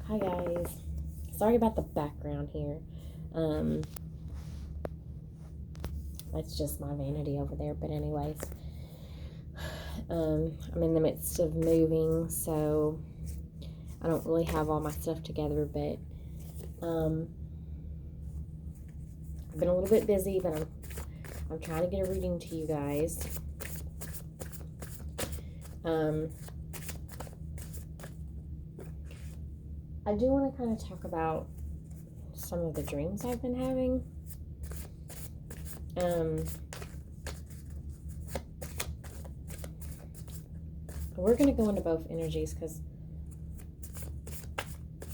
Hi guys. Sorry about the background here. That's just my vanity over there. But anyways, I'm in the midst of moving, so I don't really have all my stuff together. But I've been a little bit busy, but I'm trying to get a reading to you guys. I do want to kind of talk about some of the dreams I've been having. We're going to go into both energies because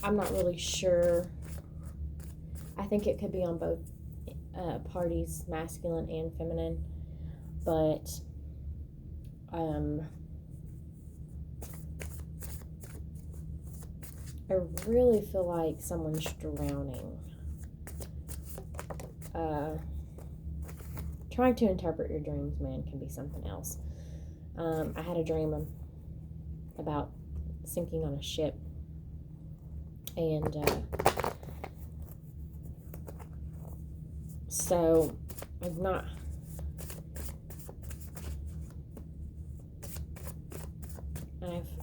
I'm not really sure. I think it could be on both parties, masculine and feminine, but I really feel like someone's drowning. Trying to interpret your dreams, man, can be something else. I had a dream about sinking on a ship, and so I'm not.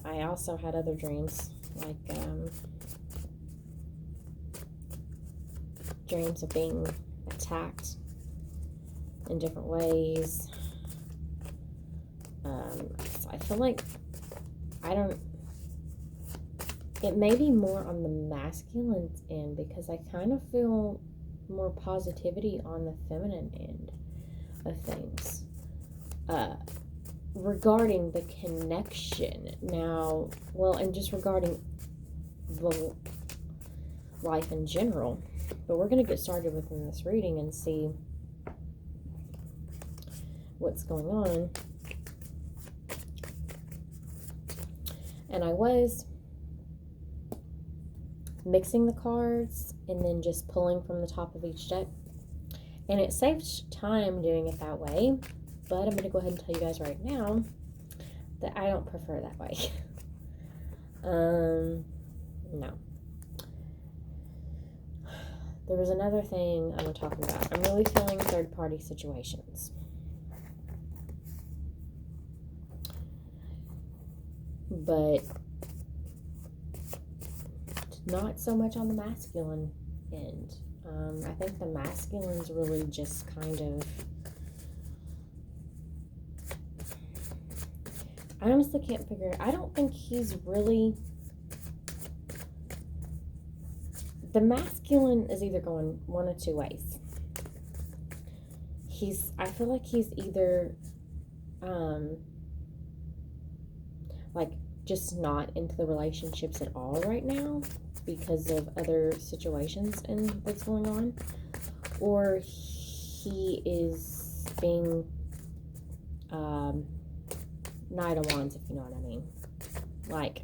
I also had other dreams, like dreams of being attacked in different ways. So I feel like it may be more on the masculine end because I kind of feel more positivity on the feminine end of things. Regarding the connection now, well, and just regarding the life in general. But we're going to get started within this reading and see what's going on. And I was mixing the cards and then just pulling from the top of each deck. And it saves time doing it that way. But I'm going to go ahead and tell you guys right now that I don't prefer that way. No. There was another thing I'm talking about. I'm really feeling third-party situations. But not so much on the masculine end. I think the masculine's really just kind of... I honestly can't figure it. I don't think he's really... The masculine is either going one of two ways. I feel like he's either, like, just not into the relationships at all right now because of other situations and what's going on. Or he is being, Knight of Wands, if you know what I mean. Like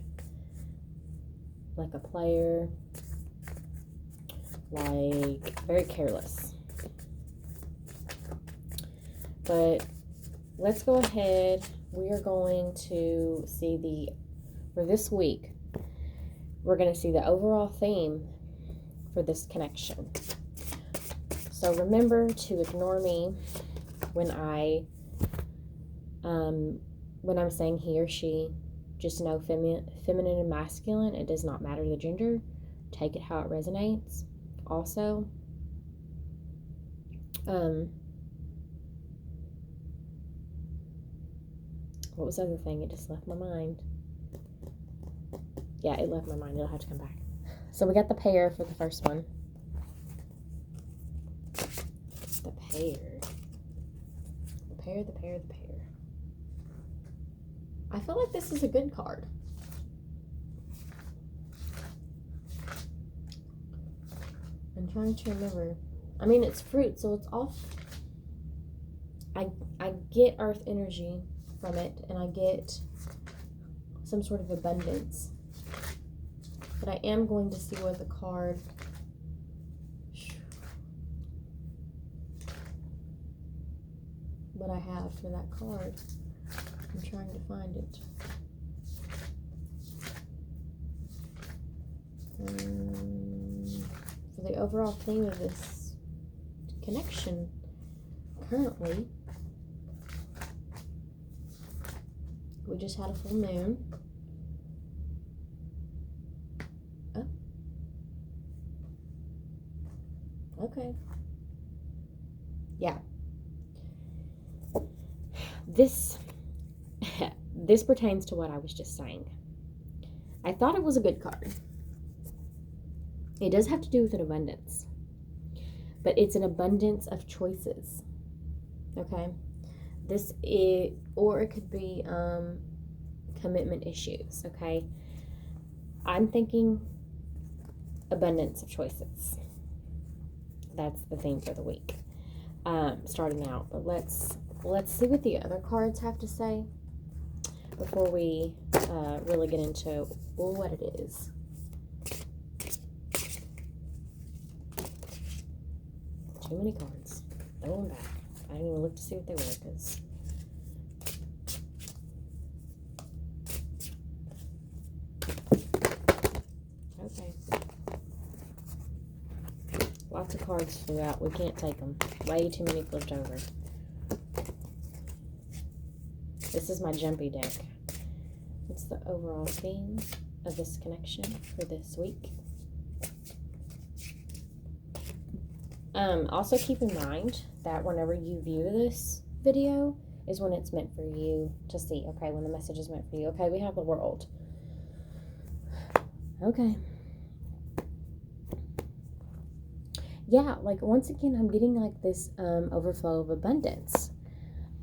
a player, like very careless. But let's go ahead. We are going to see for this week, we're going to see the overall theme for this connection. So remember to ignore me when I'm saying he or she. Just know feminine and masculine. It does not matter the gender. Take it how it resonates. Also, what was the other thing? It just left my mind. Yeah, it left my mind. It'll have to come back. So we got the pair for the first one. The pair. The pair. I feel like this is a good card. I'm trying to remember. I mean, it's fruit, so it's off. I get earth energy from it, and I get some sort of abundance. But I am going to see what the card... what I have for that card. I'm trying to find it. For the overall theme of this connection currently, we just had a full moon. Oh. Okay. Yeah. This pertains to what I was just saying. I thought it was a good card. It does have to do with an abundance, but it's an abundance of choices. Okay, or it could be commitment issues. Okay, I'm thinking abundance of choices. That's the theme for the week. Starting out, but let's see what the other cards have to say before we really get into what it is. Too many cards. Throw them back. I didn't even look to see what they were, because okay. Lots of cards flew out. We can't take them. Way too many flipped over. This is my jumpy deck. What's the overall theme of this connection for this week? Also keep in mind that whenever you view this video is when it's meant for you to see. Okay, when the message is meant for you. Okay, we have the world. Okay. Yeah, like once again, I'm getting like this overflow of abundance.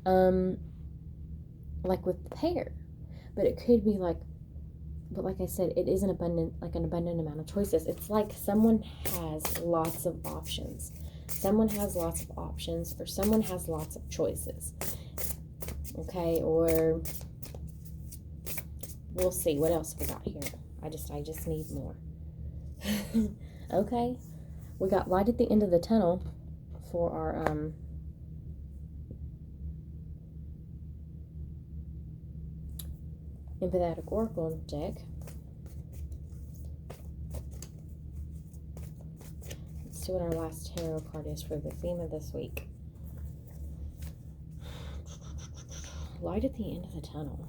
Like with the pair. But it could be like, but like I said, it is an abundant amount of choices. It's like someone has lots of options. Someone has lots of options, or someone has lots of choices. Okay, or we'll see what else we got here. I just need more. Okay, we got light at the end of the tunnel for our empathetic oracle deck. Let's see what our last tarot card is for the theme of this week. Light at the end of the tunnel.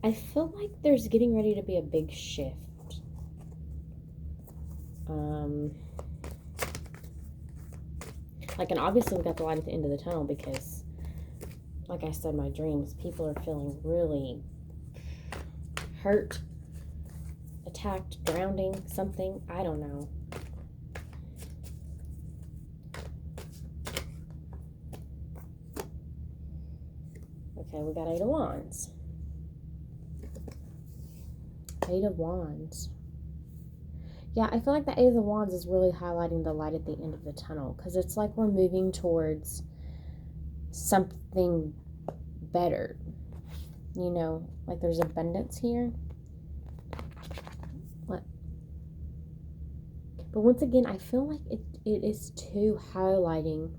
I feel like there's getting ready to be a big shift. And obviously we got the light at the end of the tunnel because, like I said, my dreams, people are feeling really hurt, attacked, drowning, something. I don't know. Okay, we got 8 of Wands. 8 of Wands. Yeah, I feel like the 8 of the Wands is really highlighting the light at the end of the tunnel, because it's like we're moving towards something better. You know, like there's abundance here. What? But once again, I feel like it is too highlighting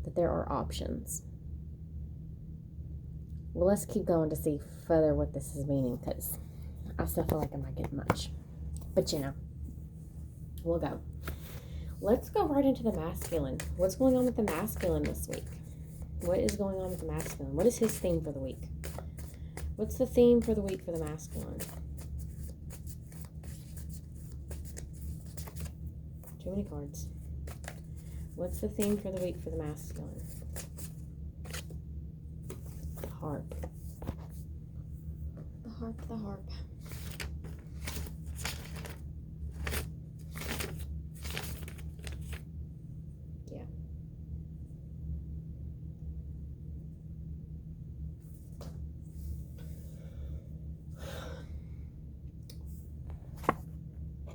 that there are options. Well, let's keep going to see further what this is meaning, because I still feel like I'm not getting much. But you know, we'll go. Let's go right into the masculine. What's going on with the masculine this week? What is going on with the masculine? What is his theme for the week? What's the theme for the week for the masculine? Too many cards. What's the theme for the week for the masculine? Harp. The harp, the harp. Yeah.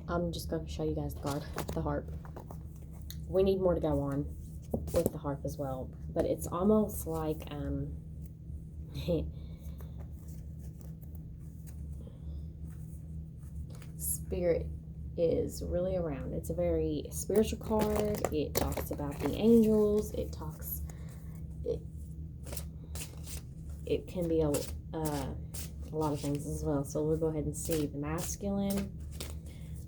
I'm just going to show you guys the card, the harp. We need more to go on with the harp as well, but it's almost like spirit is really around. It's a very spiritual card. It talks about the angels. It can be a lot of things as well. So we'll go ahead and see the masculine.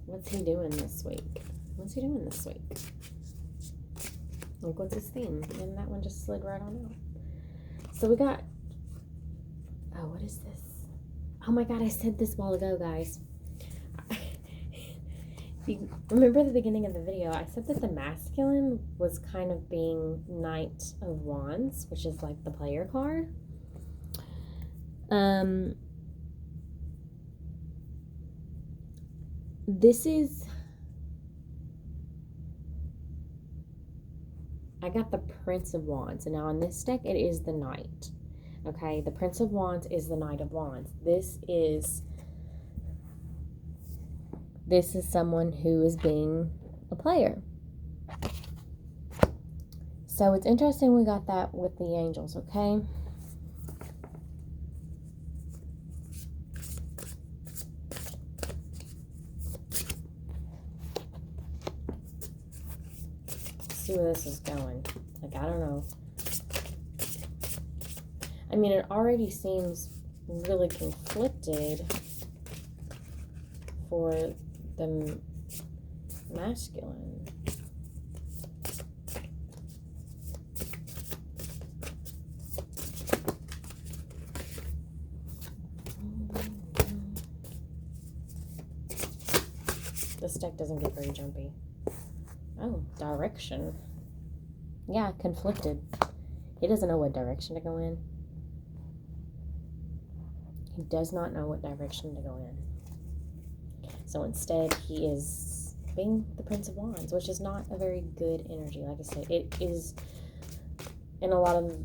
What's he doing this week? What's he doing this week? Like, what's his theme? And that one just slid right on out. So we got, oh, what is this? Oh my God, I said this a while ago, guys. You remember the beginning of the video, I said that the masculine was kind of being Knight of Wands, which is like the player card. This is, I got the Prince of Wands, and now on this deck it is the Knight. Okay, the Prince of Wands is the Knight of Wands. This is someone who is being a player. So it's interesting we got that with the angels, okay? Let's see where this is going. Like, I don't know. I mean, it already seems really conflicted for the masculine. This deck doesn't get very jumpy. Oh, direction. Yeah, conflicted. He doesn't know what direction to go in. He does not know what direction to go in. So instead, he is being the Prince of Wands, which is not a very good energy. Like I said, it is in a lot of,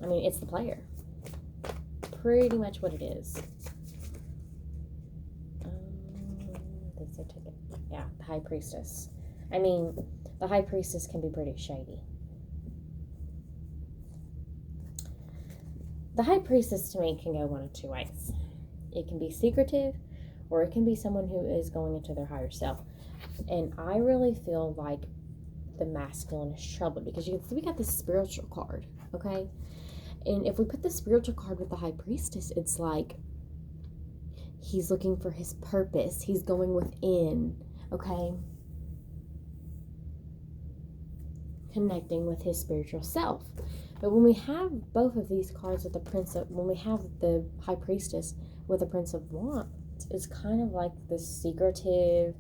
I mean, it's the player. Pretty much what it is. That's a ticket. Yeah, the High Priestess. I mean, the High Priestess can be pretty shady. The High Priestess to me can go one of two ways. It can be secretive, or it can be someone who is going into their higher self. And I really feel like the masculine is troubled, because you can see we got this spiritual card, okay? And if we put the spiritual card with the High Priestess, it's like he's looking for his purpose. He's going within, okay? Connecting with his spiritual self. But when we have both of these cards with the when we have the High Priestess with the Prince of Wands, it's kind of like this secretive,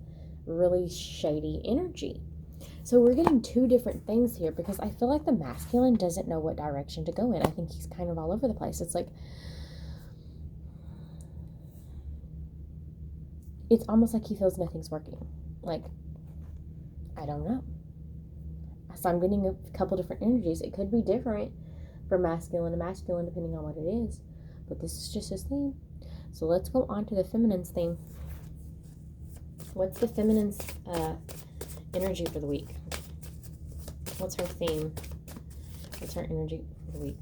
really shady energy. So we're getting two different things here, because I feel like the masculine doesn't know what direction to go in. I think he's kind of all over the place. It's like, it's almost like he feels nothing's working. Like, I don't know. So I'm getting a couple different energies. It could be different from masculine to masculine depending on what it is. But this is just his theme. So let's go on to the feminine's theme. What's the feminine's energy for the week? What's her theme? What's her energy for the week?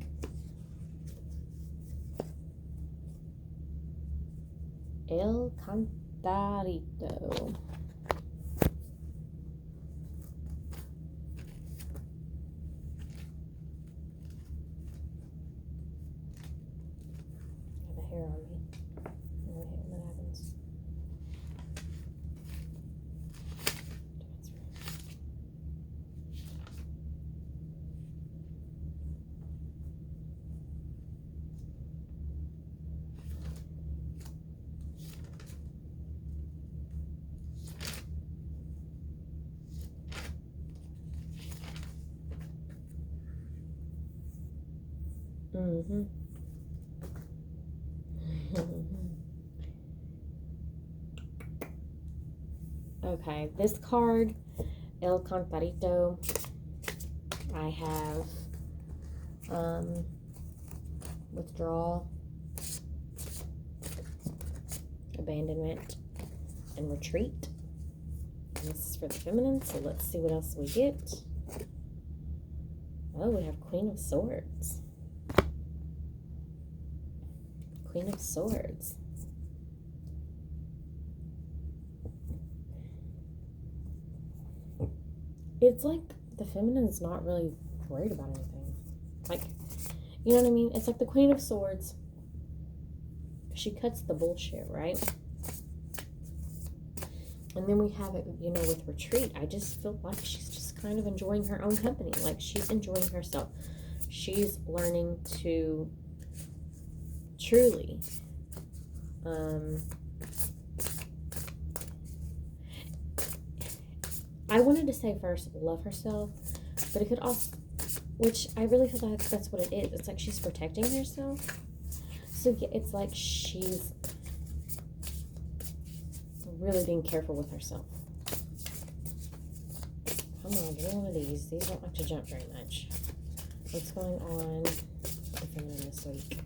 El Cantarito. Hair on me. I hate when that happens. Mm-hmm. Okay, this card, El Cantarito, I have withdrawal, abandonment, and retreat. And this is for the feminine, so let's see what else we get. Oh, we have Queen of Swords. Queen of Swords. it's like the feminine's not really worried about anything. Like, you know what I mean? It's like the Queen of Swords. She cuts the bullshit, right? And then we have it, you know, with retreat. I just feel like she's just kind of enjoying her own company. Like, she's enjoying herself. She's learning to truly I wanted to say first, love herself, but it could also, which I really feel like that's what it is. It's like she's protecting herself. So yeah, it's like she's really being careful with herself. Come on, give me one of these. These don't like to jump very much. What's going on with the feminine this week?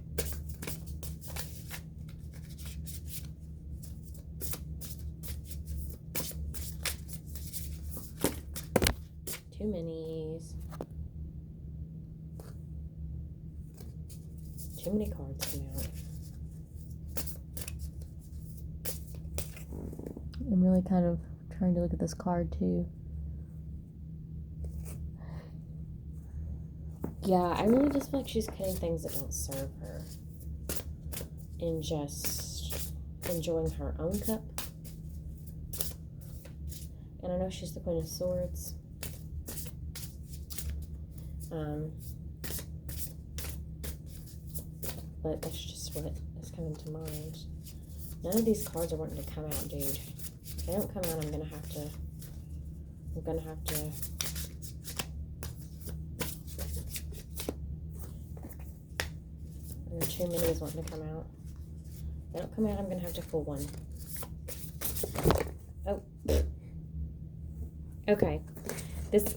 Too minis. Too many cards come out. I'm really kind of trying to look at this card too. Yeah, I really just feel like she's cutting things that don't serve her and just enjoying her own cup. And I know she's the Queen of Swords. But that's just what is coming to mind. None of these cards are wanting to come out, dude. If they don't come out, I'm gonna have to and too many is wanting to come out. If they don't come out, I'm gonna have to pull one. Oh. Okay. This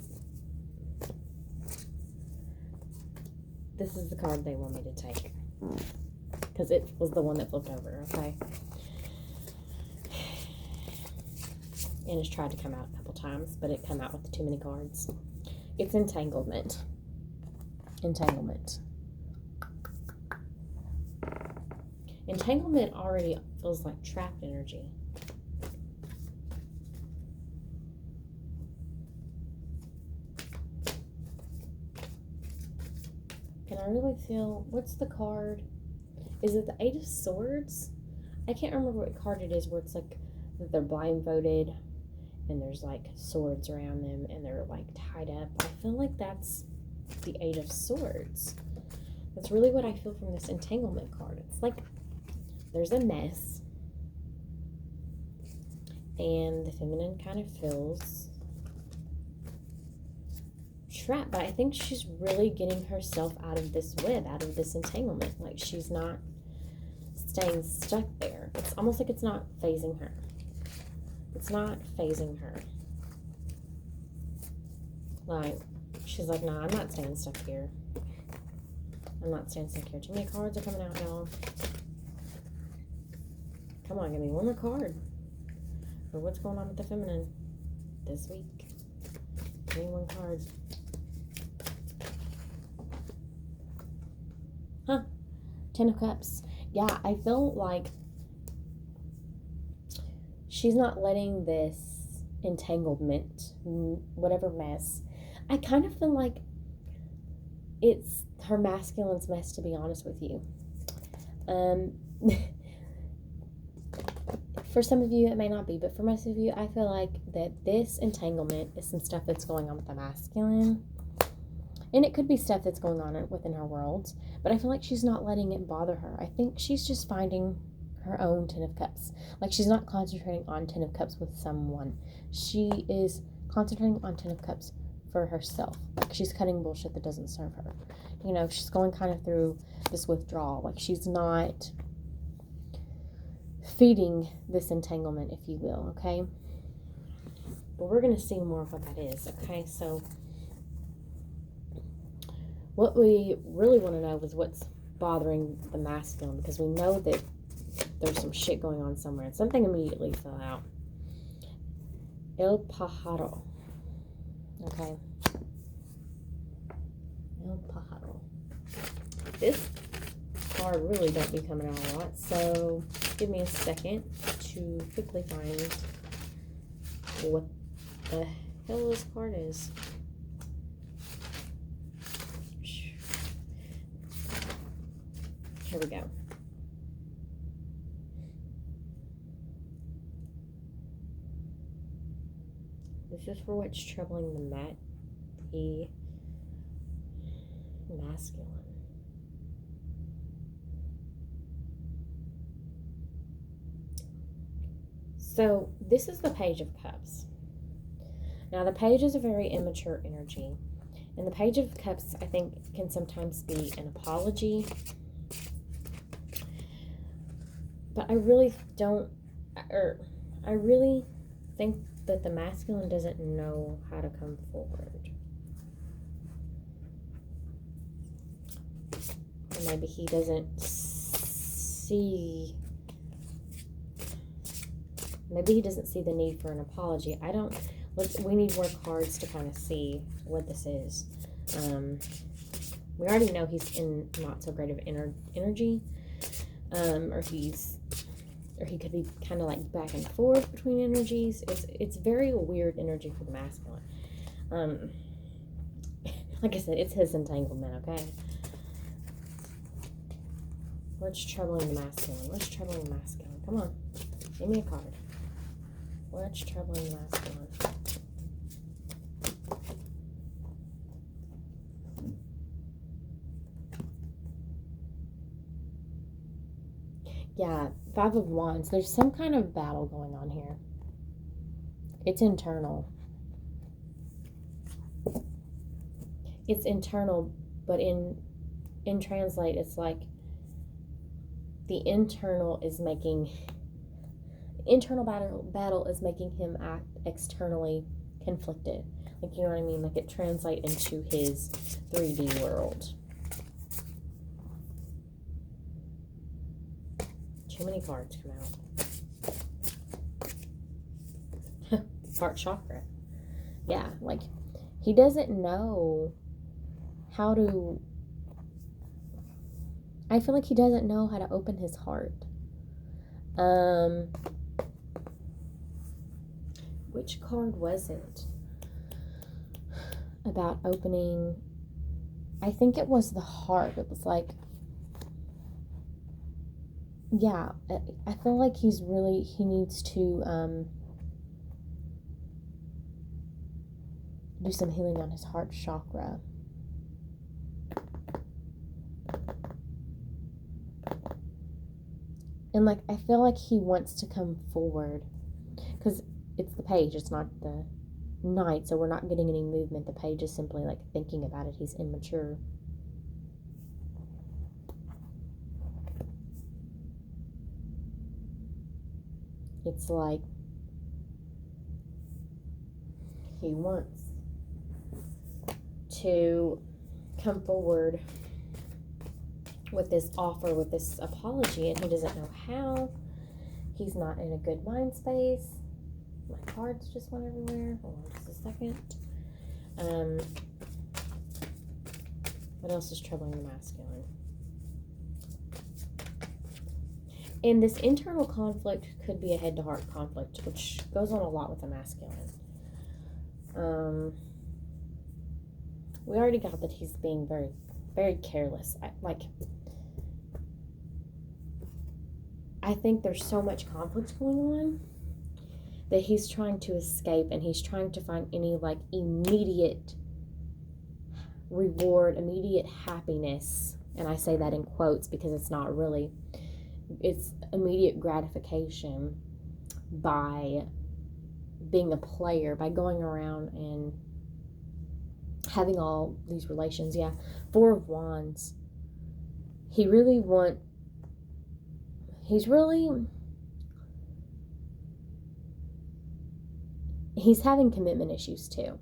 is the card they want me to take. Because it was the one that flipped over, okay? And it's tried to come out a couple times, but it came out with too many cards. It's entanglement. Entanglement. Entanglement already feels like trapped energy. Can I really feel, what's the card? Is it the Eight of Swords? I can't remember what card it is where it's like that they're blindfolded and there's like swords around them and they're like tied up. I feel like that's the Eight of Swords. That's really what I feel from this entanglement card. It's like there's a mess and the feminine kind of feels trapped, but I think she's really getting herself out of this web, out of this entanglement. Like, she's not staying stuck there. It's almost like it's not phasing her. It's not phasing her. Like, she's like, nah, I'm not staying stuck here. I'm not staying stuck here. Too many cards are coming out, y'all. Come on, give me one more card for what's going on with the feminine this week. Give me one card. Huh. Ten of Cups. Yeah, I feel like she's not letting this entanglement, whatever mess. I kind of feel like it's her masculine's mess, to be honest with you. For some of you, it may not be, but for most of you, I feel like that this entanglement is some stuff that's going on with the masculine. And it could be stuff that's going on within her world, but I feel like she's not letting it bother her. I think she's just finding her own Ten of Cups. Like, she's not concentrating on Ten of Cups with someone. She is concentrating on Ten of Cups for herself. Like, she's cutting bullshit that doesn't serve her. You know, she's going kind of through this withdrawal. Like, she's not feeding this entanglement, if you will, okay? But we're going to see more of what that is, okay? So what we really want to know is what's bothering the masculine, because we know that there's some shit going on somewhere, and something immediately fell out. El Pájaro. Okay. El Pájaro. This card really don't be coming out a lot, so give me a second to quickly find what the hell this card is. Here we go. This is for what's troubling the masculine. So this is the Page of Cups. Now the Page is a very immature energy. And the Page of Cups, I think, can sometimes be an apology. But I really think that the masculine doesn't know how to come forward. Or maybe he doesn't see... Maybe he doesn't see the need for an apology. We need more cards to kind of see what this is. We already know he's in not so great of energy. Or he could be kind of like back and forth between energies. It's very weird energy for the masculine. Like I said, it's his entanglement, okay? What's troubling the masculine? What's troubling the masculine? Come on. Give me a card. What's troubling the masculine? Yeah, Five of Wands. There's some kind of battle going on here. It's internal. It's internal, but in translate, it's like the internal battle is making him act externally conflicted. Like, you know what I mean? Like, it translates into his 3D world. Too many cards come out. Heart chakra. Yeah, like, he doesn't know how to... I feel like he doesn't know how to open his heart. Which card was it? About opening... I think it was the heart. It was like... Yeah, I feel like he needs to do some healing on his heart chakra. And like, I feel like he wants to come forward because it's the Page, it's not the Knight, so we're not getting any movement. The Page is simply like thinking about it. He's immature. It's like he wants to come forward with this offer, with this apology, and he doesn't know how. He's not in a good mind space. My cards just went everywhere. Hold on just a second. What else is troubling the masculine? And this internal conflict could be a head-to-heart conflict, which goes on a lot with the masculine. We already got that he's being very, very careless. I think there's so much conflict going on that he's trying to escape, and he's trying to find any like immediate reward, immediate happiness. And I say that in quotes because it's not really. It's immediate gratification by being a player, by going around and having all these relations. Yeah, Four of Wands. He's having commitment issues too.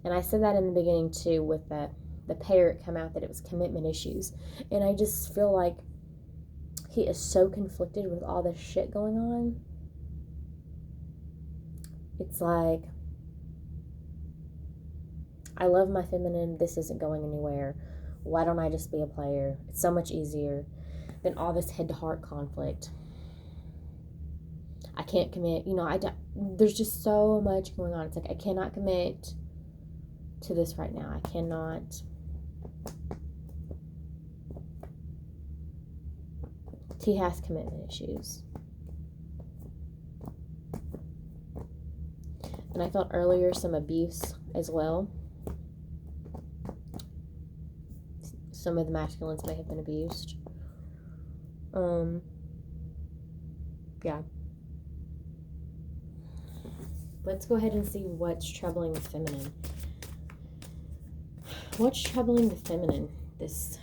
And I said that in the beginning too with the parrot come out, that it was commitment issues. And I just feel like he is so conflicted with all this shit going on. It's like, I love my feminine. This isn't going anywhere. Why don't I just be a player? It's so much easier than all this head-to-heart conflict. I can't commit. You know, there's just so much going on. It's like, I cannot commit to this right now. I cannot. He has commitment issues. And I felt earlier some abuse as well. Some of the masculines may have been abused. Yeah. Let's go ahead and see what's troubling the feminine. What's troubling the feminine this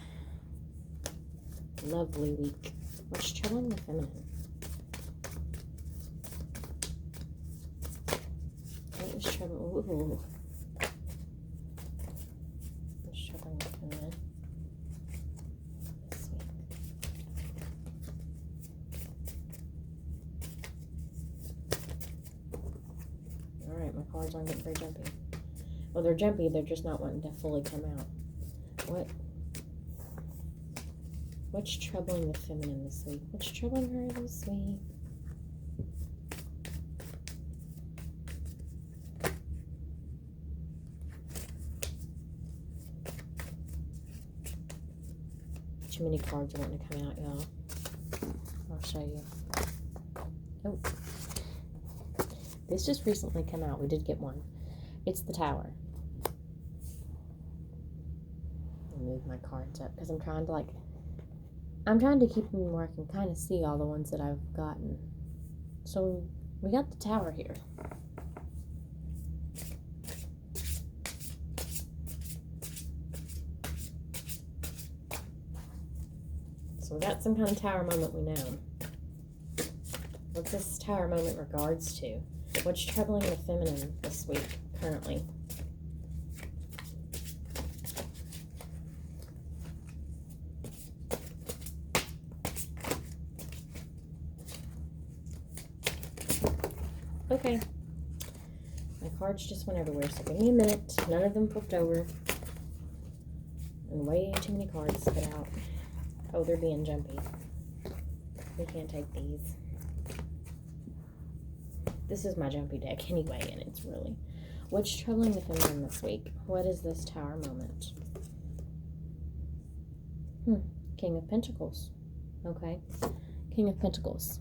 lovely week? What's troubling the feminine? What is troubling? Ooh. What's troubling the feminine this week? Alright, my cards aren't getting very jumpy. Well, they're jumpy, they're just not wanting to fully come out. What's troubling the feminine this week? What's troubling her this week? Too many cards are wanting to come out, y'all. I'll show you. Oh. This just recently came out. We did get one. It's the Tower. I'll move my cards up because I'm trying to keep them where I can kind of see all the ones that I've gotten. So we got the Tower here. So we got some kind of Tower moment we know. What's this Tower moment regards to? What's troubling the feminine this week, currently? Okay. My cards just went everywhere, so give me a minute. None of them flipped over. And way too many cards to get out. Oh, they're being jumpy. We can't take these. This is my jumpy deck anyway, and it's really... What's troubling the feminine this week? What is this Tower moment? King of Pentacles. Okay. King of Pentacles.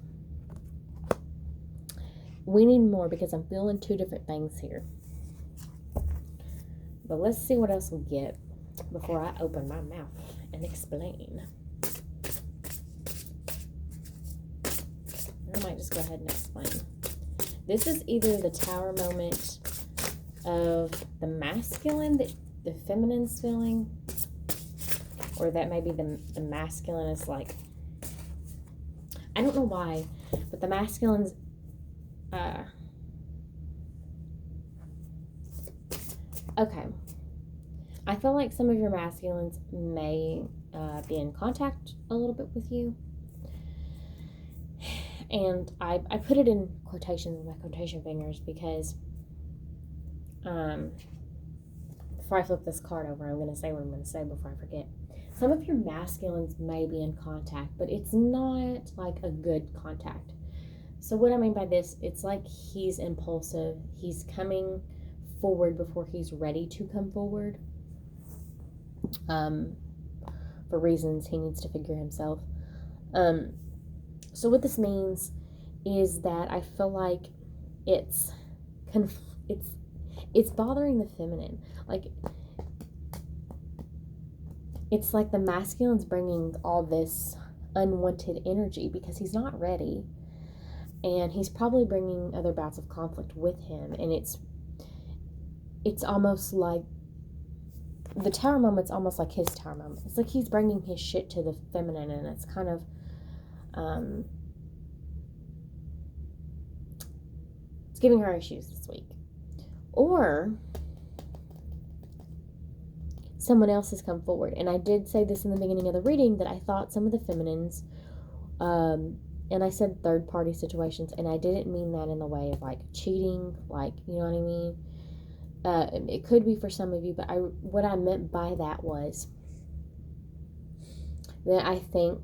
We need more because I'm feeling two different things here. But let's see what else we get before I open my mouth and explain. I might just go ahead and explain. This is either the Tower moment of the masculine that the feminine's feeling, or that maybe the masculine is like, I don't know why, but the masculine's okay. I feel like some of your masculines may be in contact a little bit with you. And I put it in quotations with my quotation fingers because before I flip this card over, I'm going to say what I'm going to say before I forget. Some of your masculines may be in contact, but it's not like a good contact. So what I mean by this, it's like he's impulsive. He's coming forward before he's ready to come forward. For reasons he needs to figure himself. So what this means is that I feel like it's bothering the feminine. Like, it's like the masculine's bringing all this unwanted energy because he's not ready. And he's probably bringing other bouts of conflict with him. And it's almost like the Tower moment's almost like his Tower moment. It's like he's bringing his shit to the feminine, and it's kind of it's giving her issues this week. Or someone else has come forward. And I did say this in the beginning of the reading that I thought some of the feminines, and I said third party situations, and I didn't mean that in the way of like cheating, like, you know what I mean? It could be for some of you, but what I meant by that was that I think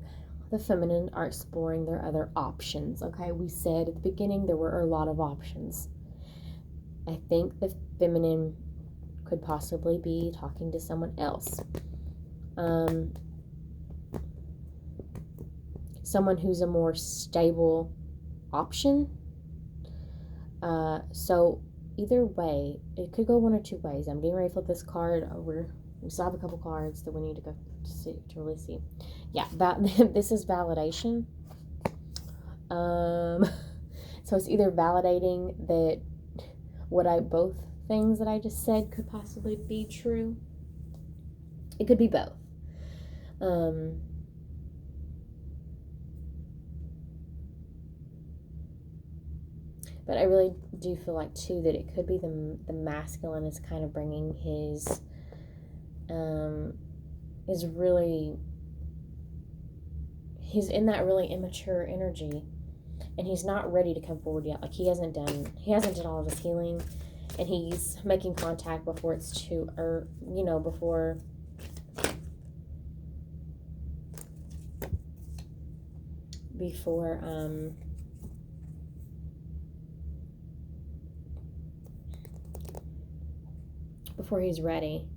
the feminine are exploring their other options. Okay, we said at the beginning there were a lot of options. I think the feminine could possibly be talking to someone else. Someone who's a more stable option. So either way, it could go one or two ways. I'm getting ready to flip this card over. We still have a couple cards that we need to go to really see. Yeah, this is validation. So it's either validating that both things that I just said could possibly be true. It could be both. But I really do feel like, too, that it could be the masculine is kind of bringing his he's in that really immature energy, and he's not ready to come forward yet. Like, he hasn't done all of his healing, and he's making contact before it's too, before he's ready.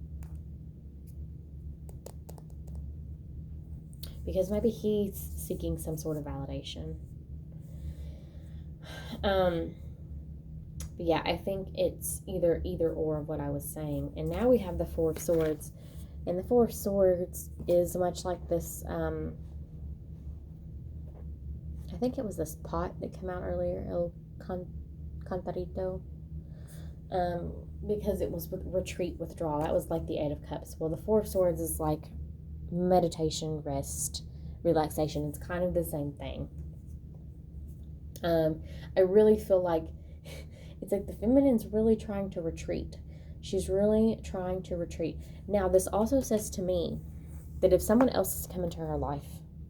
Because maybe he's seeking some sort of validation. But yeah, I think it's either or of what I was saying. And now we have the Four of Swords. And the Four of Swords is much like this, I think it was this pot that came out earlier, El Cantarito. Because it was retreat, withdrawal. That was like the Eight of Cups. Well, the Four of Swords is like meditation, rest, relaxation. It's kind of the same thing. I really feel like it's like the feminine's really trying to retreat. She's really trying to retreat. Now, this also says to me that if someone else has come into her life,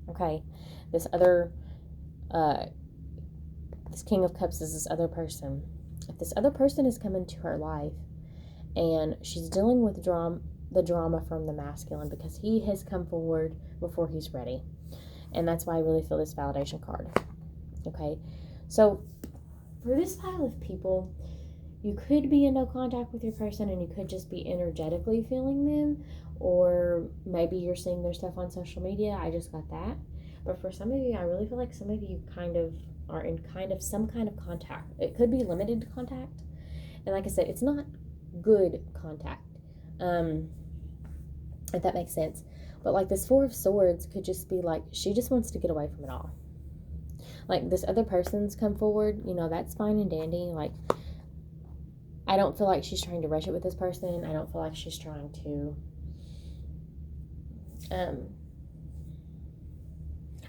okay, this King of Cups is this other person. If this other person has come into her life and she's dealing with the drama from the masculine because he has come forward before he's ready. And that's why I really feel this validation card. Okay, so for this pile of people, you could be in no contact with your person and you could just be energetically feeling them, or maybe you're seeing their stuff on social media. I just got that. But for some of you, I really feel like some of you kind of are in some kind of contact. It could be limited contact. And like I said, it's not good contact. If that makes sense. But like this Four of Swords could just be like, she just wants to get away from it all. Like, this other person's come forward, that's fine and dandy. Like, I don't feel like she's trying to rush it with this person. I don't feel like she's trying to,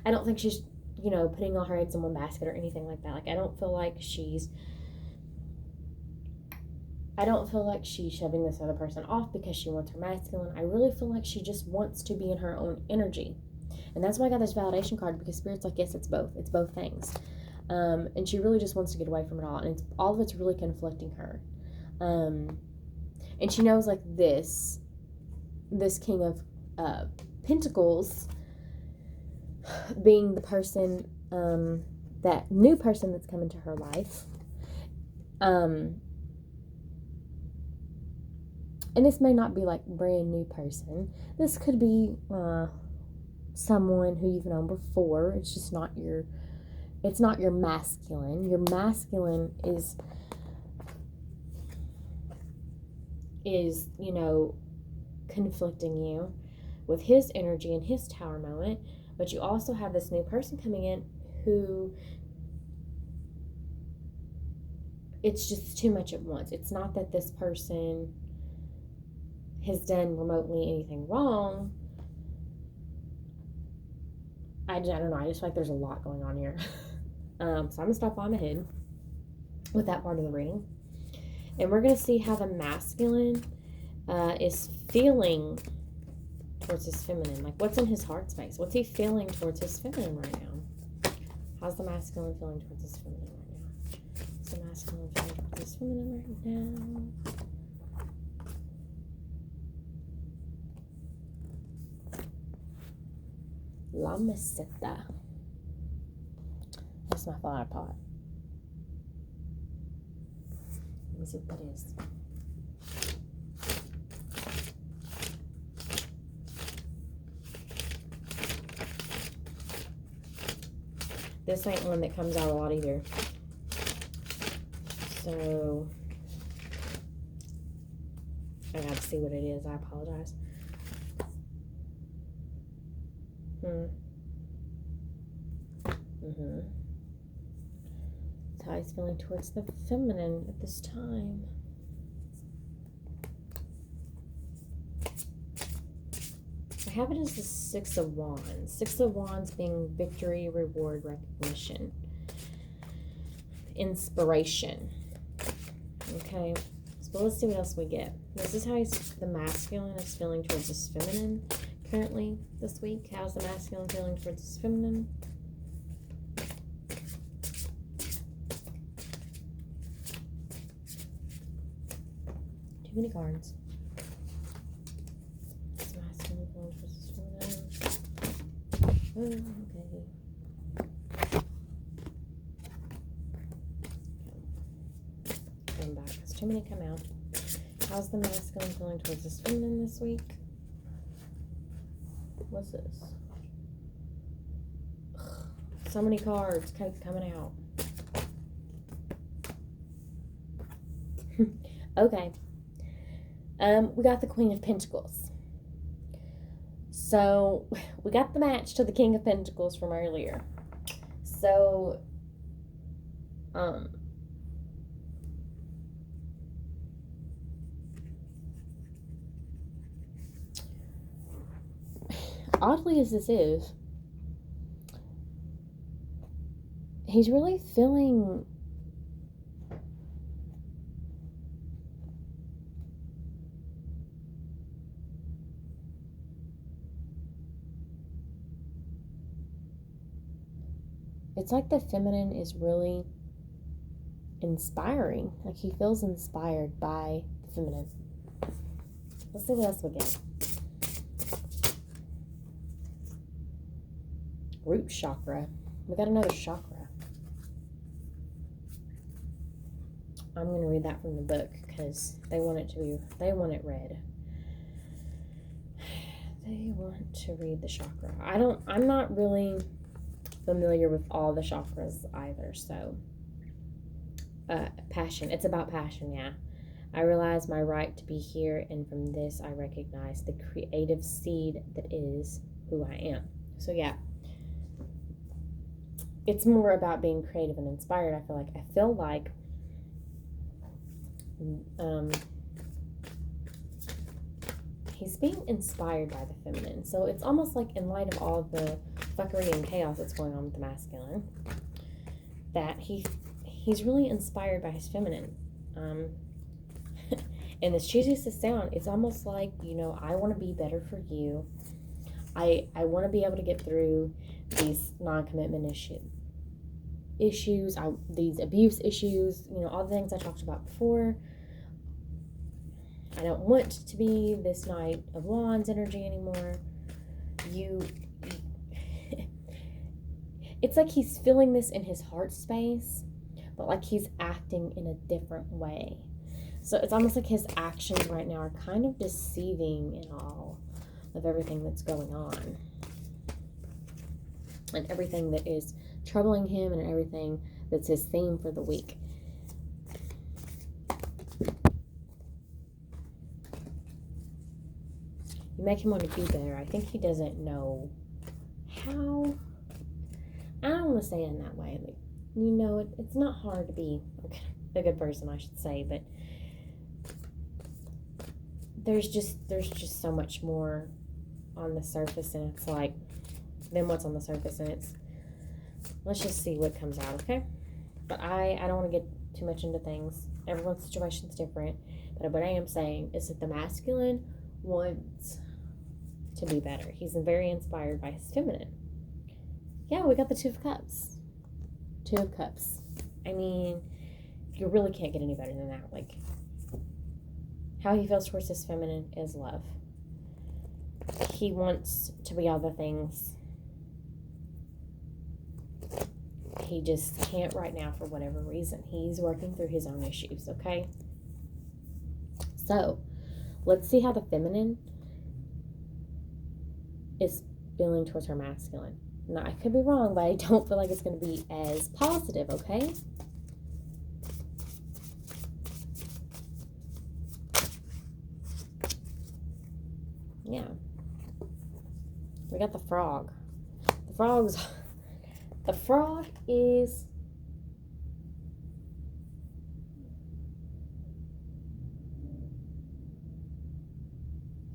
I don't think she's, putting all her eggs in one basket or anything like that. Like, I don't feel like she's shoving this other person off because she wants her masculine. I really feel like she just wants to be in her own energy. And that's why I got this validation card, because Spirit's like, yes, it's both. It's both things. And she really just wants to get away from it all. And all of it's really conflicting her. And she knows, like, this King of Pentacles being the person, that new person that's come into her life. And this may not be like brand new person. This could be someone who you've known before. It's just not your masculine. Your masculine is conflicting you with his energy and his tower moment. But you also have this new person coming in who, it's just too much at once. It's not that this person has done remotely anything wrong. I don't know. I just feel like there's a lot going on here. So I'm going to stop on ahead with that part of the reading. And we're going to see how the masculine is feeling towards his feminine. Like, what's in his heart space? What's he feeling towards his feminine right now? How's the masculine feeling towards his feminine right now? What's the masculine feeling towards his feminine right now? La Meseta. That's my flower pot. Let me see what that is. This ain't one that comes out a lot either. So, I gotta see what it is. I apologize. That's how he's feeling towards the feminine at this time. I have it as the Six of Wands. Six of Wands being victory, reward, recognition, inspiration. Okay, so let's see what else we get. This is how the masculine is feeling towards this feminine currently this week. How's the masculine feeling towards this feminine? Too many cards. This masculine feeling towards this feminine. Oh, okay. Come back, because too many come out. How's the masculine feeling towards this feminine this week? What's this? Ugh, so many cards keep coming out. Okay. We got the Queen of Pentacles. So, we got the match to the King of Pentacles from earlier. So, oddly as this is, he's really feeling it's like the feminine is really inspiring. Like he feels inspired by the feminine. Let's see what else we get. Root chakra. We got another chakra. I'm going to read that from the book because they want it read. They want to read the chakra. I'm not really familiar with all the chakras either, so passion. It's about passion, yeah. I realize my right to be here, and from this I recognize the creative seed that is who I am. So yeah, it's more about being creative and inspired. I feel like he's being inspired by the feminine. So it's almost like in light of all the fuckery and chaos that's going on with the masculine, that he's really inspired by his feminine. And as cheesy as this sounds, it's almost like, I want to be better for you. I want to be able to get through these non-commitment issues, these abuse issues, all the things I talked about before. I don't want to be this Knight of Wands energy anymore. It's like he's feeling this in his heart space, but like he's acting in a different way. So it's almost like his actions right now are kind of deceiving in all of everything that's going on. And everything that is troubling him and everything that's his theme for the week. You make him want to be better. I think he doesn't know how. I don't want to say it in that way. Like, it's not hard to be a good person, I should say, but there's just so much more on the surface, and it's like, then what's on the surface, and let's just see what comes out, okay? But I don't want to get too much into things. Everyone's situation's different, but what I am saying is that the masculine wants to be better. He's very inspired by his feminine. Yeah, we got the Two of Cups. Two of Cups. I mean, you really can't get any better than that. Like, how he feels towards his feminine is love. He wants to be all the things he just can't right now for whatever reason. He's working through his own issues, okay? So, let's see how the feminine is feeling towards her masculine. Now, I could be wrong, but I don't feel like it's going to be as positive, okay? Yeah. We got the frog. The frog is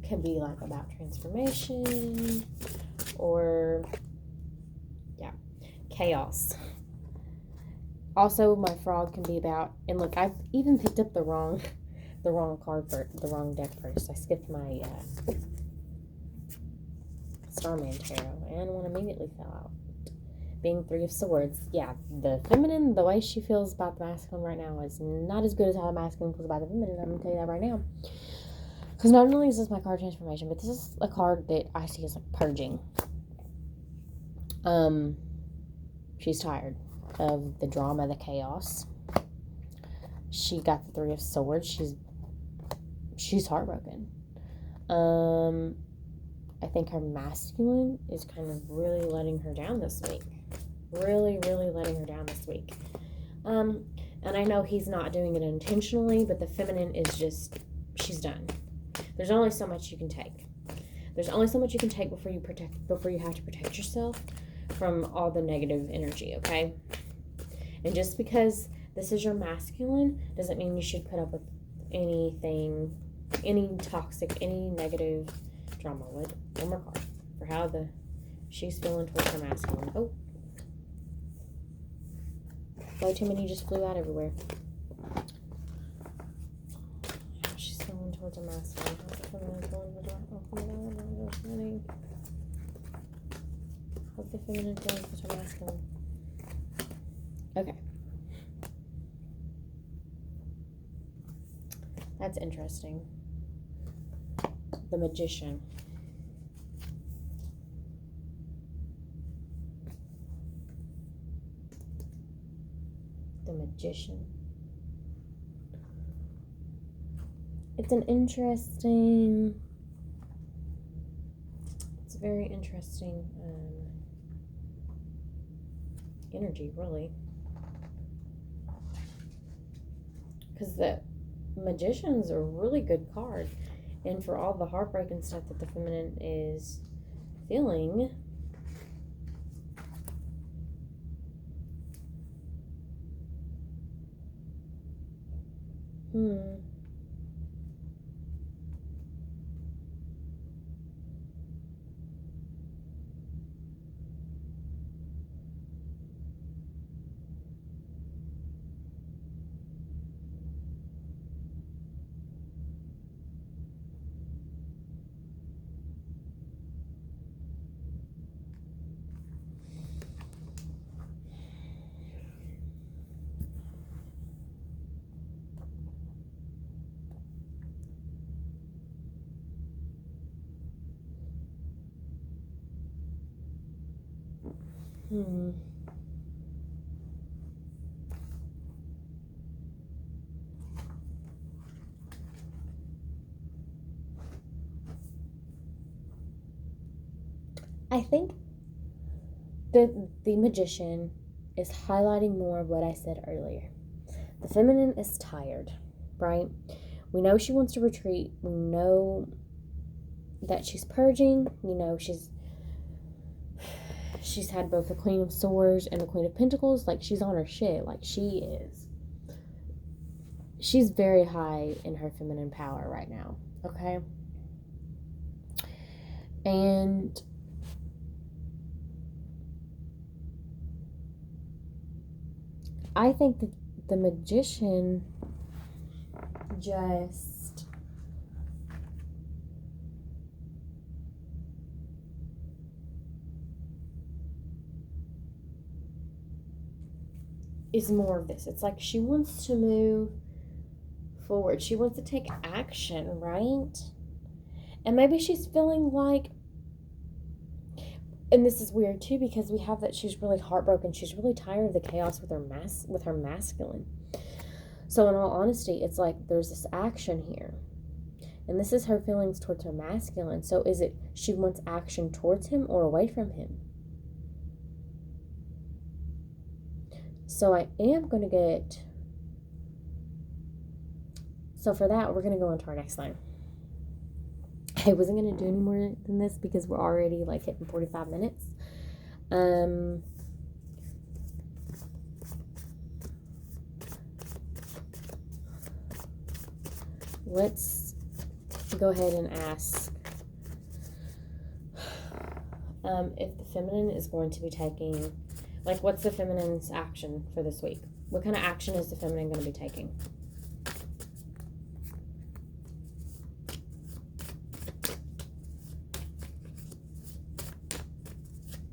can be like about transformation or chaos. Also, my frog can be about, and look, I've even picked up the wrong card for the wrong deck first. I skipped my Starman Tarot, and one immediately fell out. Being 3 of Swords. Yeah, the feminine, the way she feels about the masculine right now is not as good as how the masculine feels about the feminine. I'm going to tell you that right now. Because not only is this my card transformation, but this is a card that I see as like purging. She's tired of the drama, the chaos. She got the 3 of Swords. She's heartbroken. I think her masculine is kind of really letting her down this week. Really, really letting her down this week. And I know he's not doing it intentionally, but the feminine is just, she's done. There's only so much you can take. There's only so much you can take before you have to protect yourself from all the negative energy, okay? And just because this is your masculine doesn't mean you should put up with anything, any toxic, any negative drama. One more card for how she's feeling towards her masculine. Oh. Way too many just flew out everywhere. She's feeling towards her masculine. How's the feminine feeling towards her masculine? Okay. That's interesting. The Magician. The Magician. It's very interesting energy, really. Because the Magician's a really good card. And for all the heartbreak and stuff that the feminine is feeling, I think the Magician is highlighting more of what I said earlier. The feminine is tired, right? We know she wants to retreat. We know that she's purging. We know she's had both the Queen of Swords and the Queen of Pentacles. Like, she's on her shit. Like, she's very high in her feminine power right now, okay? And I think that the Magician just is more of this. It's like she wants to move forward. She wants to take action, right? And maybe she's feeling like, And this is weird too, because we have that she's really heartbroken. She's really tired of the chaos with her masculine. So in all honesty, it's like there's this action here. And this is her feelings towards her masculine. So is it she wants action towards him or away from him? So I am going to get... So for that, we're going to go on to our next line. I wasn't going to do any more than this because we're already like hitting 45 minutes. Let's go ahead and ask if the feminine is going to be taking, like, what's the feminine's action for this week? What kind of action is the feminine going to be taking?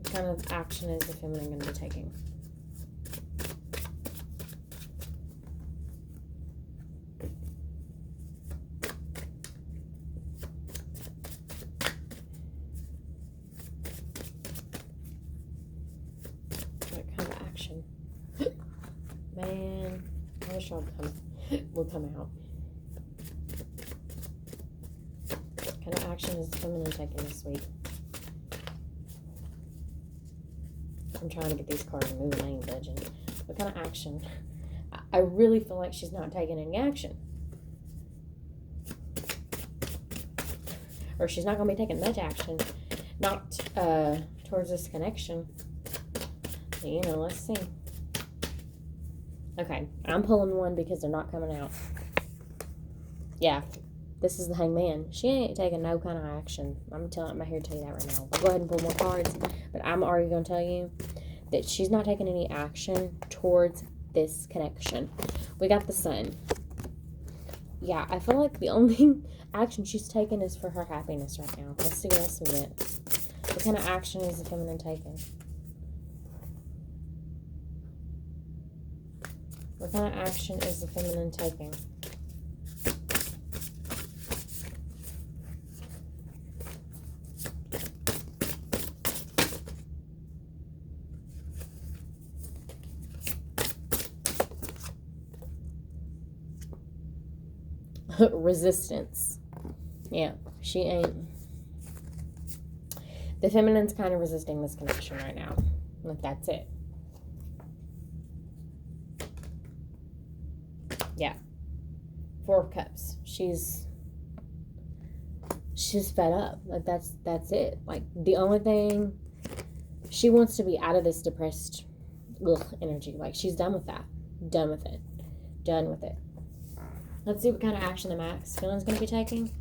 What kind of action is the feminine going to be taking? Man, I wish y'all would come out. What kind of action is the feminine taking this week? I'm trying to get these cards moving. I ain't budging. What kind of action? I really feel like she's not taking any action. Or she's not going to be taking much action. Not towards this connection. You know, let's see. Okay, I'm pulling one because they're not coming out. Yeah, this is the Hangman. She ain't taking no kind of action. I'm here to tell you that right now. I'll go ahead and pull more cards, but I'm already going to tell you that she's not taking any action towards this connection. We got the Sun. Yeah, I feel like the only action she's taking is for her happiness right now. Let's see what else we get. What kind of action is the feminine taking? What kind of action is the feminine taking? Resistance. Yeah, she ain't. The feminine's kind of resisting this connection right now. Like, that's it. Yeah. 4 of Cups. She's fed up. Like, that's it. Like, the only thing, she wants to be out of this depressed energy. Like, she's done with that. Done with it. Done with it. Let's see what kind of action the masculine's going to be taking.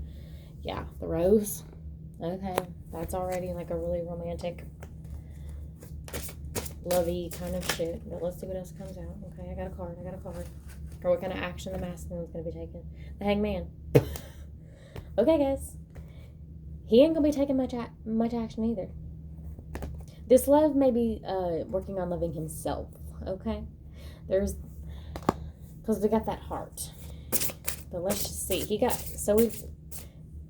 Yeah, the Rose. Okay. That's already like a really romantic, lovey kind of shit. But let's see what else comes out. Okay, I got a card. Or what kind of action the masculine's going to be taking. The Hangman. Okay, guys. He ain't going to be taking much action either. This love may be working on loving himself. Okay? Because we got that heart. But let's just see.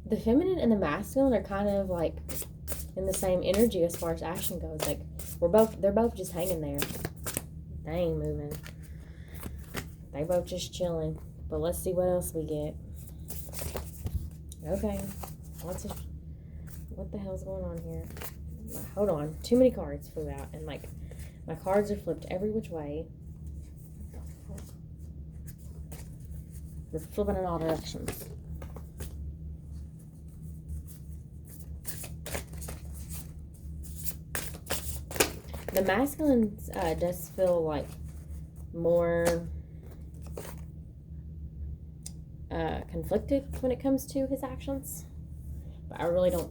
The feminine and the masculine are kind of like in the same energy as far as action goes. Like, they're both just hanging there. They ain't moving. They both just chilling. But let's see what else we get. Okay. What the hell's going on here? Hold on. Too many cards flew out. And, like, my cards are flipped every which way. They're flipping in all directions. The masculine does feel like more conflicted when it comes to his actions, but I really don't.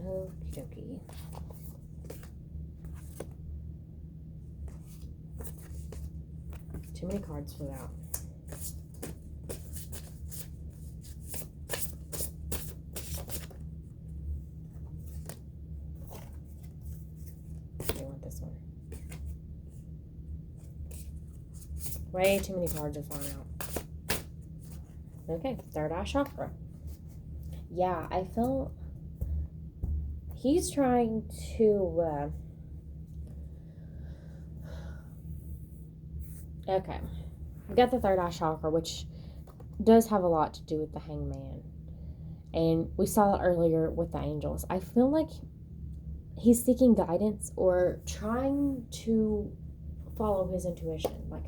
Okie dokie. Too many cards flew out. I want this one. Way too many cards are flying out. Okay, third eye chakra. Yeah, I felt he's trying to, okay. We got the third eye chakra, which does have a lot to do with the hangman. And we saw it earlier with the angels. I feel like he's seeking guidance or trying to follow his intuition. Like,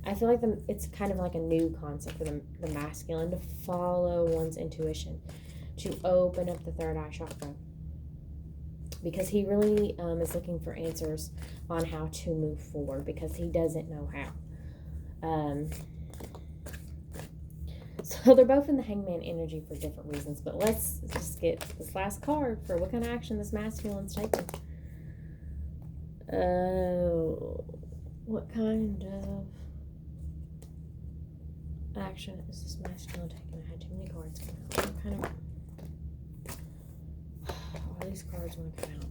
I feel like it's kind of like a new concept for the masculine to follow one's intuition, to open up the third eye chakra. Because he really is looking for answers on how to move forward because he doesn't know how. So they're both in the hangman energy for different reasons. But let's just get this last card for what kind of action this masculine's taking. What kind of action is this masculine taking? I had too many cards come out. What kind of... All these cards want to come out.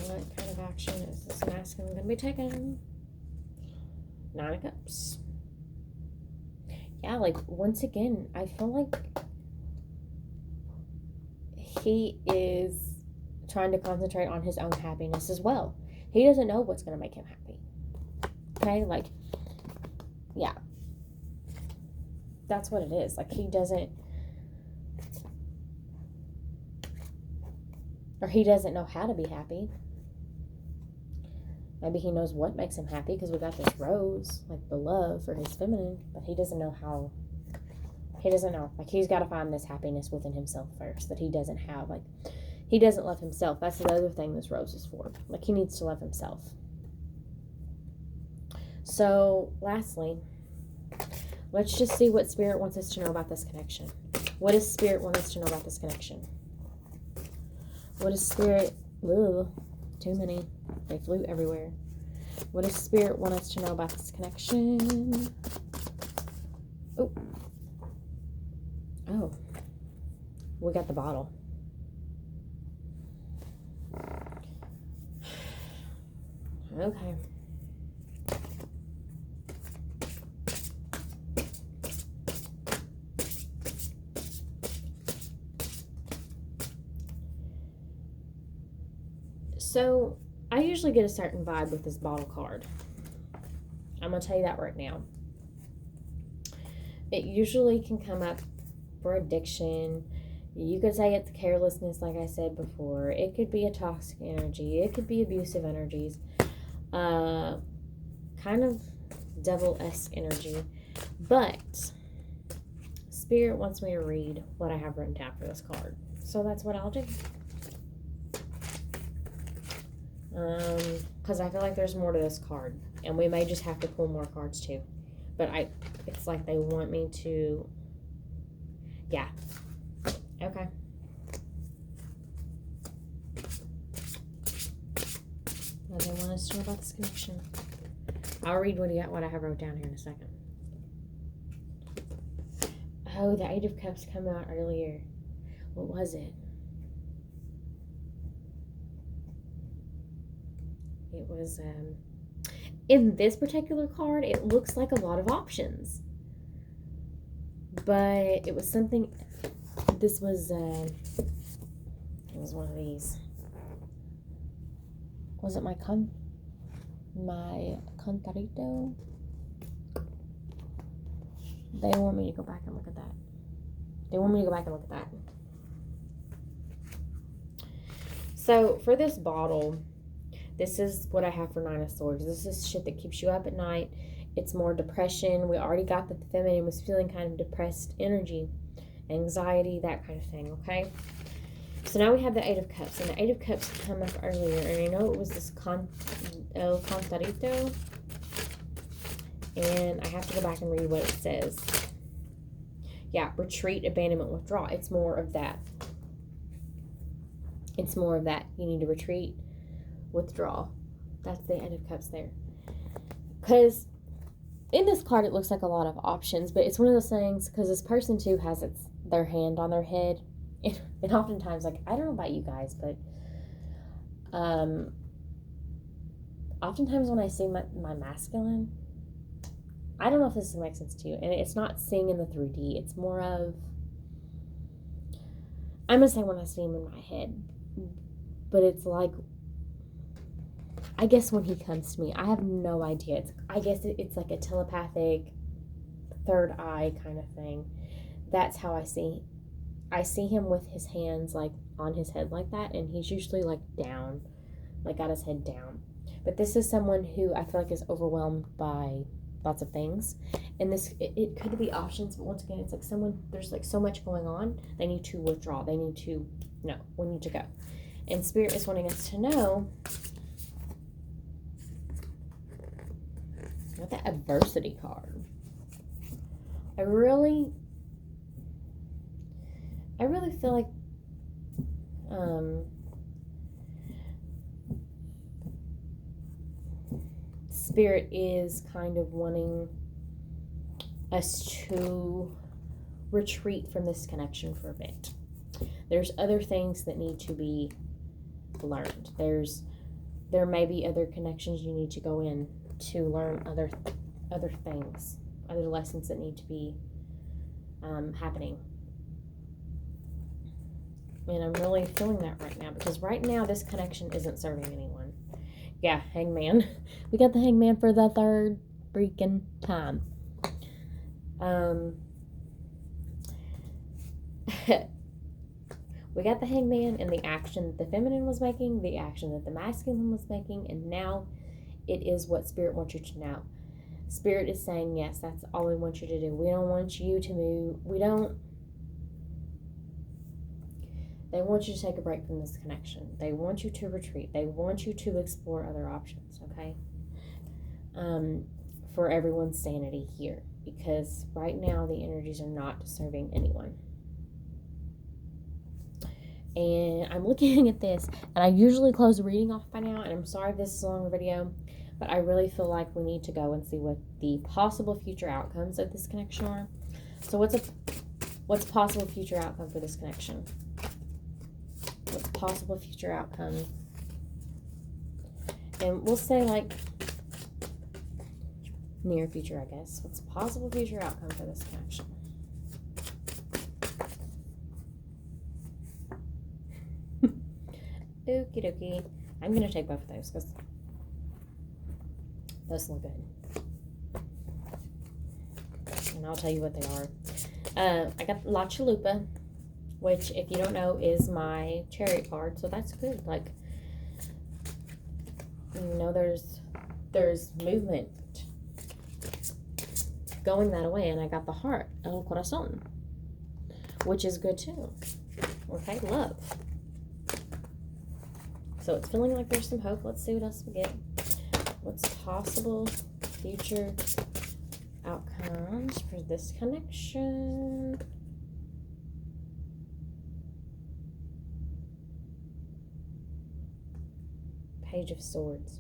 What kind of action is this masculine going to be taking? 9 of Cups. Yeah, like, once again, I feel like he is trying to concentrate on his own happiness as well. He doesn't know what's going to make him happy. Okay, like, yeah. That's what it is. Like, he doesn't know how to be happy. Maybe he knows what makes him happy because we got this rose, like the love for his feminine, but he doesn't know how. He doesn't know. Like, he's got to find this happiness within himself first that he doesn't have. Like, he doesn't love himself. That's the other thing this rose is for. Like, he needs to love himself. So, lastly, let's just see what Spirit wants us to know about this connection. What does Spirit want us to know about this connection? What does Spirit... Ugh, too many. They flew everywhere. What does Spirit want us to know about this connection? Oh. We got the bottle. Okay. So, I usually get a certain vibe with this bottle card. I'm going to tell you that right now. It usually can come up for addiction. You could say it's carelessness, like I said before. It could be a toxic energy. It could be abusive energies. Kind of devil-esque energy. But Spirit wants me to read what I have written down for this card. So that's what I'll do. Because I feel like there's more to this card, and we may just have to pull more cards too. But it's like they want me to, yeah. Okay. Now they want us to know about this connection. I'll read what I have wrote down here in a second. Oh, the 8 of Cups come out earlier. What was it? It was, in this particular card, it looks like a lot of options. But it was something, this was, it was one of these. Was it my Contarito? They want me to go back and look at that. So, for this bottle, this is what I have for 9 of Swords. This is shit that keeps you up at night. It's more depression. We already got that the feminine was feeling kind of depressed energy, anxiety, that kind of thing, okay? So now we have the 8 of Cups. And the 8 of Cups come up earlier. And I know it was this Contarito. And I have to go back and read what it says. Yeah, retreat, abandonment, withdraw. It's more of that. You need to retreat, withdraw. That's the 8 of Cups there. Because in this card, it looks like a lot of options, but it's one of those things, because this person too has their hand on their head. And oftentimes, like, I don't know about you guys, but oftentimes when I see my masculine, I don't know if this makes sense to you, and it's not seeing in the 3D. It's more of, I'm going to say when I see him in my head, but it's like, I guess when he comes to me, I have no idea. I guess it's like a telepathic third eye kind of thing. That's how I see him with his hands like on his head like that, and he's usually like down, like got his head down. But this is someone who I feel like is overwhelmed by lots of things, and it could be options, but once again, it's like there's like so much going on, they need to withdraw, we need to go. And Spirit is wanting us to know with that adversity card. I really feel like Spirit is kind of wanting us to retreat from this connection for a bit. There's other things that need to be learned. There may be other connections you need to go in to learn other things, other lessons that need to be happening. And I'm really feeling that right now, because right now this connection isn't serving anyone. Yeah, Hangman. We got the Hangman for the third freaking time. We got the Hangman and the action that the feminine was making, the action that the masculine was making, and now it is what Spirit wants you to know. Spirit is saying, yes, that's all we want you to do. We don't want you to move. They want you to take a break from this connection. They want you to retreat. They want you to explore other options, okay? For everyone's sanity here. Because right now the energies are not serving anyone. And I'm looking at this, and I usually close the reading off by now, and I'm sorry if this is a longer video, but I really feel like we need to go and see what the possible future outcomes of this connection are. So what's possible future outcome for this connection? What's possible future outcome? And we'll say like near future, I guess. What's possible future outcome for this connection? Okie dokie. I'm going to take both of those because those look good. And I'll tell you what they are. I got La Chalupa, which, if you don't know, is my Chariot card. So that's good. Like, you know, there's movement going that way. And I got the Heart, El Corazón, which is good too. Okay, love. So it's feeling like there's some hope. Let's see what else we get. What's possible future outcomes for this connection? Page of Swords.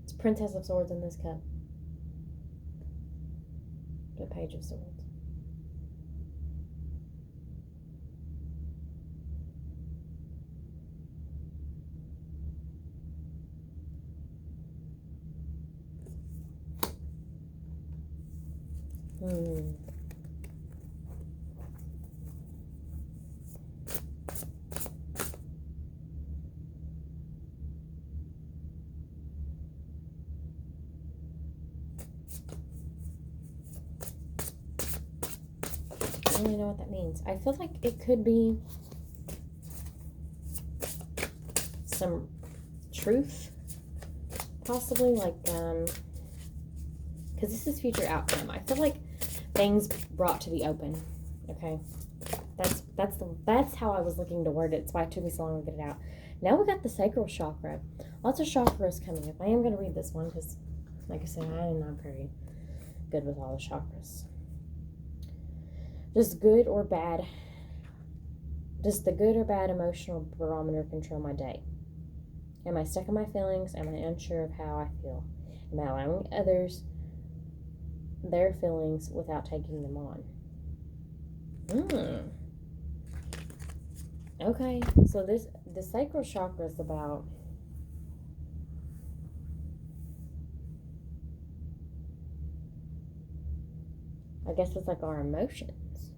It's Princess of Swords in this cup. The Page of Swords. I don't really know what that means. I feel like it could be some truth, possibly, like, because this is future outcome. I feel like things brought to the open. Okay, that's how I was looking to word it. It's why it took me so long to get it out. Now we got the sacral chakra. Lots of chakras coming up. I am going to read this one because, like I said, I am not very good with all the chakras. Does the good or bad emotional barometer control my day? Am I stuck in my feelings? Am I unsure of how I feel? Am I allowing others their feelings without taking them on? Okay, so the sacral chakra is about I guess it's like our emotions.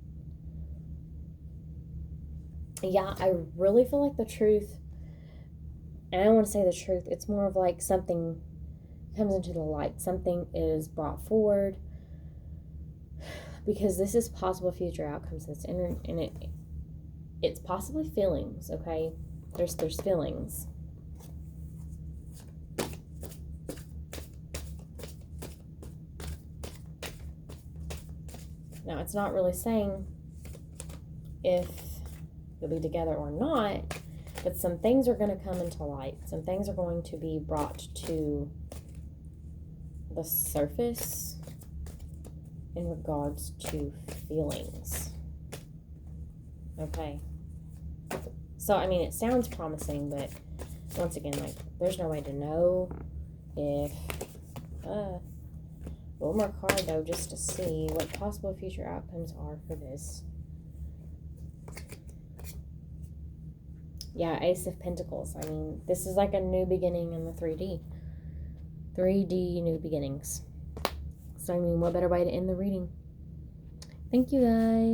Yeah, I really feel like the truth, and I don't want to say the truth, it's more of like something comes into the light, something is brought forward, because this is possible future outcomes that's in, and it's possibly feelings. Okay, there's feelings. Now it's not really saying if you'll be together or not, but some things are going to come into light. Some things are going to be brought to the surface in regards to feelings. Okay. So, I mean, it sounds promising, but once again, like, there's no way to know if, one more card, though, just to see what possible future outcomes are for this. Yeah, Ace of Pentacles. I mean, this is like a new beginning in the 3D. 3D new beginnings. So, I mean, what better way to end the reading? Thank you, guys.